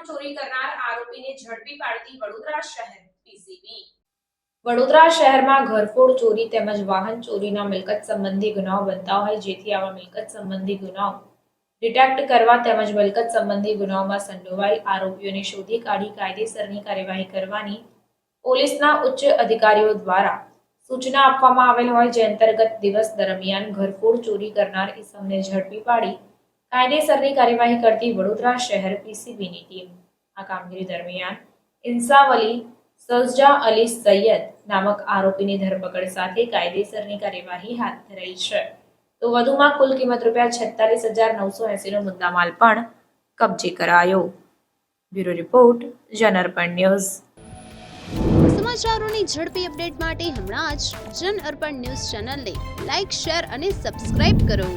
ઘરફોડ ચોરી કરનાર આરોપીને ઝડપી પાડતી વડોદરા શહેર પીસીબી। વડોદરા શહેરમાં ઘરફોડ ચોરી તેમજ વાહન ચોરીના મિલકત સંબંધી ગુનાઓ બનતા હોય, જેથી આવા મિલકત સંબંધી ગુનાઓ ડિટેક્ટ કરવા તેમજ મિલકત સંબંધી ગુનાઓમાં સંડોવાયેલ આરોપીઓને શોધી કાઢી કાયદેસરની કાર્યવાહી કરવાની પોલીસના ઉચ્ચ અધિકારીઓ દ્વારા સૂચના આપવામાં આવેલ હોય, જે અંતર્ગત દિવસ દરમિયાન ઘરફોડ ચોરી કરનાર ઇસમને ઝડપી પાડી કાયદેસરની કાર્યવાહી કરતી વડોદરા શહેર પીસીબીની ટીમ આ કામગીરી દરમિયાન ઇન્સાવલી સજ્જા અલી સૈયદ નામક આરોપીની ધરપકડ સાથે કાયદેસરની કાર્યવાહી હાથ ધરેલ છે। તો વધુમાં કુલ કિંમત ₹46,980 નો મુદ્દામાલ પણ કબજે કરાયો। Bureau report Janarpan news. સમાચારોની ઝડપી અપડેટ માટે હમણાં જ જનઅર્પણ ન્યૂઝ ચેનલને લાઇક, શેર અને સબસ્ક્રાઇબ કરો।